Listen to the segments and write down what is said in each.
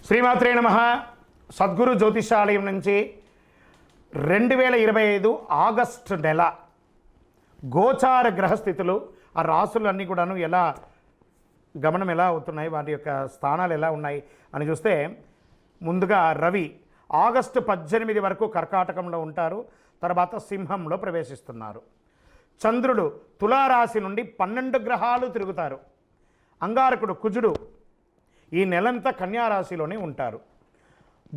శ్రీమాత్రే నమః. సద్గురు జ్యోతిషాలయం నుంచి 2025 ఆగస్టు నెల గోచార గ్రహస్థితులు, ఆ రాసులన్నీ కూడాను ఎలా గమనం ఎలా అవుతున్నాయి, వాటి యొక్క స్థానాలు ఎలా ఉన్నాయి అని చూస్తే, ముందుగా రవి ఆగస్టు 18 వరకు కర్కాటకంలో ఉంటారు. తర్వాత సింహంలో ప్రవేశిస్తున్నారు. చంద్రుడు తులారాశి నుండి 12 గ్రహాలు తిరుగుతారు. అంగారకుడు కుజుడు ఈ నెలంతా కన్యారాశిలోనే ఉంటారు.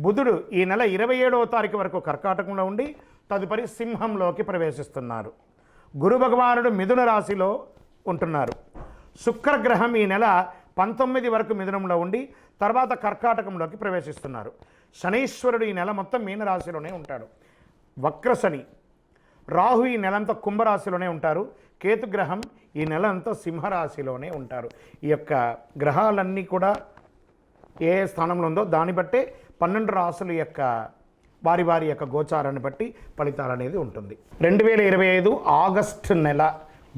బుధుడు ఈ నెల 27వ తారీఖు వరకు కర్కాటకంలో ఉండి తదుపరి సింహంలోకి ప్రవేశిస్తున్నారు. గురు భగవానుడు మిథున రాశిలో ఉంటున్నారు. శుక్రగ్రహం ఈ నెల 19 వరకు మిథునంలో ఉండి తర్వాత కర్కాటకంలోకి ప్రవేశిస్తున్నారు. శనీశ్వరుడు ఈ నెల మొత్తం మీనరాశిలోనే ఉంటాడు. వక్రశని. రాహు ఈ నెలంతా కుంభరాశిలోనే ఉంటారు. కేతుగ్రహం ఈ నెల అంతా సింహరాశిలోనే ఉంటారు. ఈ యొక్క గ్రహాలన్నీ కూడా ఏ స్థానంలో ఉందో దాన్ని బట్టే 12 రాశుల యొక్క వారి వారి యొక్క గోచారాన్ని బట్టి ఫలితాలు అనేది ఉంటుంది. 2025 ఆగస్టు నెల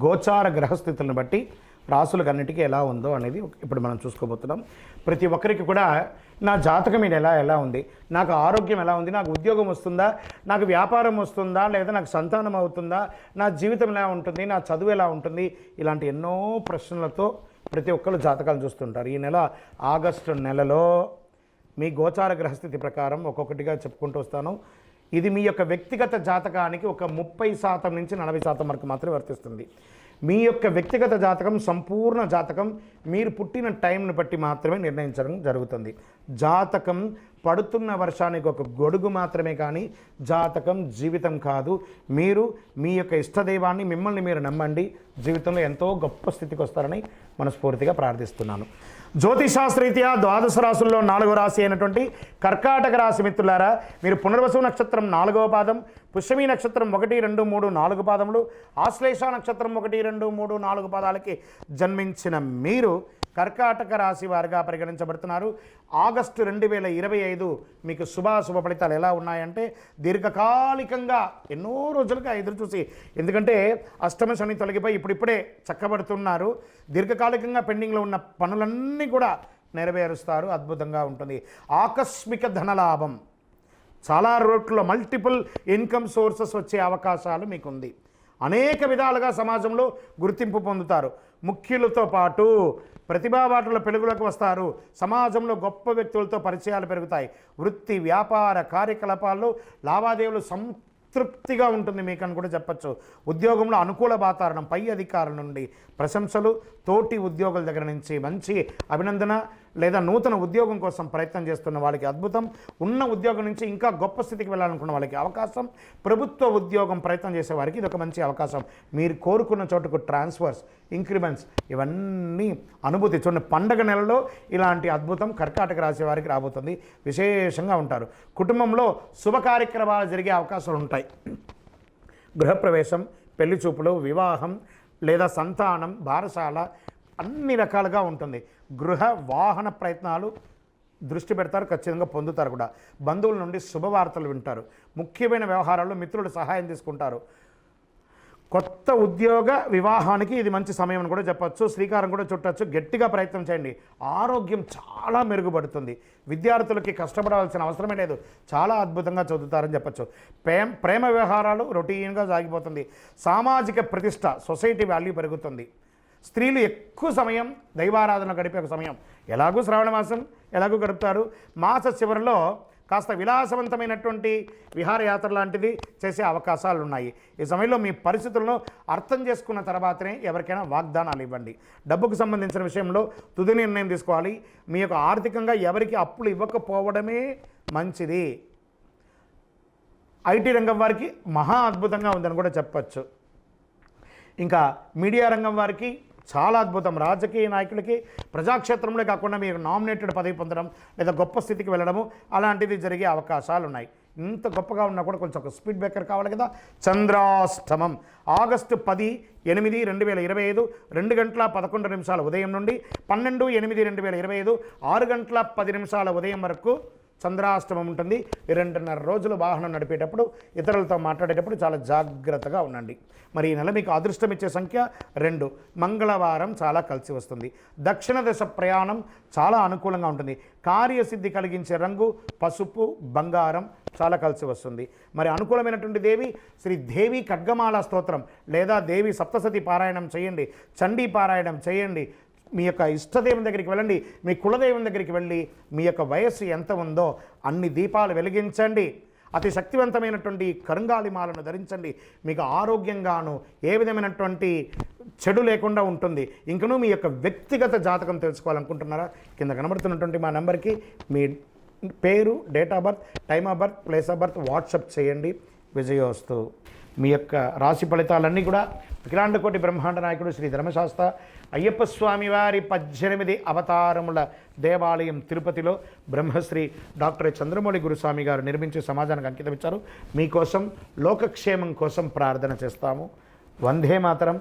గోచార గ్రహస్థితులను బట్టి రాశులకన్నిటికీ ఎలా ఉందో అనేది ఇప్పుడు మనం చూసుకోబోతున్నాం. ప్రతి ఒక్కరికి కూడా నా జాతకం ఈ నెల ఎలా ఉంది, నాకు ఆరోగ్యం ఎలా ఉంది, నాకు ఉద్యోగం వస్తుందా, నాకు వ్యాపారం వస్తుందా, లేదా నాకు సంతానం అవుతుందా, నా జీవితం ఎలా ఉంటుంది, నా చదువు ఎలా ఉంటుంది, ఇలాంటి ఎన్నో ప్రశ్నలతో ప్రతి ఒక్కరు జాతకాలు చూస్తుంటారు. ఈ నెల ఆగస్టు నెలలో మీ గోచార గ్రహస్థితి ప్రకారం ఒక్కొక్కటిగా చెప్పుకుంటూ వస్తాను. ఇది మీ యొక్క వ్యక్తిగత జాతకానికి ఒక 30% నుంచి 40% వరకు మాత్రమే వర్తిస్తుంది. మీ యొక్క వ్యక్తిగత జాతకం, సంపూర్ణ జాతకం మీరు పుట్టిన టైంను బట్టి మాత్రమే నిర్ణయించడం జరుగుతుంది. జాతకం పడుతున్న వర్షానికి ఒక గొడుగు మాత్రమే, కానీ జాతకం జీవితం కాదు. మీరు మీ యొక్క ఇష్టదైవాన్ని, మిమ్మల్ని మీరు నమ్మండి, జీవితంలో ఎంతో గొప్ప స్థితికి వస్తారని మనస్ఫూర్తిగా ప్రార్థిస్తున్నాను. జ్యోతిషాస్త్రరీత్యా ద్వాదశ రాశుల్లో 4వ రాశి అయినటువంటి కర్కాటక రాశి మిత్రులారా, మీరు పునర్వసు నక్షత్రం 4వ పాదం, పుష్యమి నక్షత్రం 1, 2, 3, 4 పాదములు, ఆశ్లేష నక్షత్రం 1, 2, 3, 4 పాదాలకి జన్మించిన మీరు కర్కాటక రాశి వారిగా పరిగణించబడుతున్నారు. ఆగస్టు 2025 మీకు శుభ ఫలితాలు ఎలా ఉన్నాయంటే, దీర్ఘకాలికంగా ఎన్నో రోజులుగా ఎదురుచూసి, ఎందుకంటే అష్టమ శని తొలగిపోయి ఇప్పుడిప్పుడే చక్కబడుతున్నారు. దీర్ఘకాలికంగా పెండింగ్లో ఉన్న పనులన్నీ కూడా నెరవేరుస్తారు. అద్భుతంగా ఉంటుంది. ఆకస్మిక ధనలాభం, చాలా రోడ్లలో మల్టిపుల్ ఇన్కమ్ సోర్సెస్ వచ్చే అవకాశాలు మీకుంది. అనేక విధాలుగా సమాజంలో గుర్తింపు పొందుతారు. ముఖ్యులతో పాటు ప్రతిభావాటుల పెలుగులకు వస్తారు. సమాజంలో గొప్ప వ్యక్తులతో పరిచయాలు పెరుగుతాయి. వృత్తి వ్యాపార కార్యకలాపాల్లో లావాదేవీలు సంతృప్తిగా ఉంటుంది మీకని కూడా చెప్పచ్చు. ఉద్యోగంలో అనుకూల వాతావరణం, పై అధికారుల నుండి ప్రశంసలు, తోటి ఉద్యోగుల దగ్గర నుంచి మంచి అభినందన, లేదా నూతన ఉద్యోగం కోసం ప్రయత్నం చేస్తున్న వాళ్ళకి అద్భుతం, ఉన్న ఉద్యోగం నుంచి ఇంకా గొప్ప స్థితికి వెళ్ళాలనుకున్న వాళ్ళకి అవకాశం, ప్రభుత్వ ఉద్యోగం ప్రయత్నం చేసే వారికి ఇది ఒక మంచి అవకాశం. మీరు కోరుకున్న చోటుకు ట్రాన్స్ఫర్స్, ఇంక్రిమెంట్స్ ఇవన్నీ అనుభూతి. చూడండి, పండగ నెలలో ఇలాంటి అద్భుతం కర్కాటక రాశి వారికి రాబోతుంది. విశేషంగా ఉంటారు. కుటుంబంలో శుభ కార్యక్రమాలు జరిగే అవకాశాలు ఉంటాయి. గృహప్రవేశం, పెళ్లి చూపులు, వివాహం లేదా సంతానం, బారసాల అన్ని రకాలుగా ఉంటుంది. గృహ వాహన ప్రయత్నాలు దృష్టి పెడతారు, ఖచ్చితంగా పొందుతారు కూడా. బంధువుల నుండి శుభవార్తలు వింటారు. ముఖ్యమైన వ్యవహారాల్లో మిత్రులు సహాయం తీసుకుంటారు. కొత్త ఉద్యోగ వివాహానికి ఇది మంచి సమయం అని కూడా చెప్పచ్చు. శ్రీకారం కూడా చుట్టచ్చు. గట్టిగా ప్రయత్నం చేయండి. ఆరోగ్యం చాలా మెరుగుపడుతుంది. విద్యార్థులకి కష్టపడాల్సిన అవసరమే లేదు. చాలా అద్భుతంగా చదువుతారని చెప్పచ్చు. ప్రేమ వ్యవహారాలు రొటీన్గా సాగిపోతుంది. సామాజిక ప్రతిష్ట, సొసైటీ వాల్యూ పెరుగుతుంది. స్త్రీలు ఎక్కువ సమయం దైవారాధన గడిపే ఒక సమయం. ఎలాగూ శ్రావణ మాసం ఎలాగూ గడుపుతారు. మాస చివరిలో కాస్త విలాసవంతమైనటువంటి విహారయాత్ర లాంటిది చేసే అవకాశాలు ఉన్నాయి. ఈ సమయంలో మీ పరిస్థితులను అర్థం చేసుకున్న తర్వాతనే ఎవరికైనా వాగ్దానాలు ఇవ్వండి. డబ్బుకు సంబంధించిన విషయంలో తుది నిర్ణయం తీసుకోవాలి. మీ యొక్క ఆర్థికంగా ఎవరికి అప్పులు ఇవ్వకపోవడమే మంచిది. ఐటీ రంగం వారికి మహా అద్భుతంగా ఉందని కూడా చెప్పచ్చు. ఇంకా మీడియా రంగం వారికి చాలా అద్భుతం. రాజకీయ నాయకులకి ప్రజాక్షేత్రంలో కాకుండా మీరు నామినేటెడ్ పదవి పొందడం లేదా గొప్ప స్థితికి వెళ్ళడము అలాంటిది జరిగే అవకాశాలు ఉన్నాయి. ఇంత గొప్పగా ఉన్నా కూడా కొంచెం ఒక స్పీడ్ బ్రేకర్ కావాలి కదా. చంద్రాష్టమం ఆగస్టు 10/8/2025 2:11 ఉదయం నుండి 12/8/2025 6:10 ఉదయం వరకు చంద్రాష్టమం ఉంటుంది. 2.5 రోజులు వాహనం నడిపేటప్పుడు, ఇతరులతో మాట్లాడేటప్పుడు చాలా జాగ్రత్తగా ఉండండి. మరి ఈ నెల మీకు అదృష్టం ఇచ్చే సంఖ్య 2. మంగళవారం చాలా కలిసి వస్తుంది. దక్షిణ దిశ ప్రయాణం చాలా అనుకూలంగా ఉంటుంది. కార్యసిద్ధి కలిగించే రంగు పసుపు, బంగారం చాలా కలిసి వస్తుంది. మరి అనుకూలమైనటువంటి దేవి శ్రీ దేవి ఖడ్గమాల స్తోత్రం లేదా దేవి సప్తసతి పారాయణం చేయండి, చండీ పారాయణం చేయండి. మీ యొక్క ఇష్టదేవం దగ్గరికి వెళ్ళండి, మీ కులదైవం దగ్గరికి వెళ్ళి మీ యొక్క వయస్సు ఎంత ఉందో అన్ని దీపాలు వెలిగించండి. అతి శక్తివంతమైనటువంటి కరుంగాలి మాలను ధరించండి. మీకు ఆరోగ్యంగాను ఏ విధమైనటువంటి చెడు లేకుండా ఉంటుంది. ఇంకనూ మీ యొక్క వ్యక్తిగత జాతకం తెలుసుకోవాలనుకుంటున్నారా? కింద కనబడుతున్నటువంటి మా నెంబర్కి మీ పేరు, date of birth, time of birth, place of birth WhatsApp చేయండి. విజయోస్తు. మీ యొక్క రాశి ఫలితాలన్నీ కూడా అఖిలాండకోటి బ్రహ్మాండ నాయకుడు శ్రీ ధర్మశాస్త్ర అయ్యప్ప స్వామి వారి 18 అవతారముల దేవాలయం తిరుపతిలో బ్రహ్మశ్రీ డాక్టర్ చంద్రమౌళి గురుస్వామి గారు నిర్మించి సమాజానికి అంకితం ఇచ్చారు. మీకోసం లోకక్షేమం కోసం ప్రార్థన చేస్తాము. వందే మాతరం.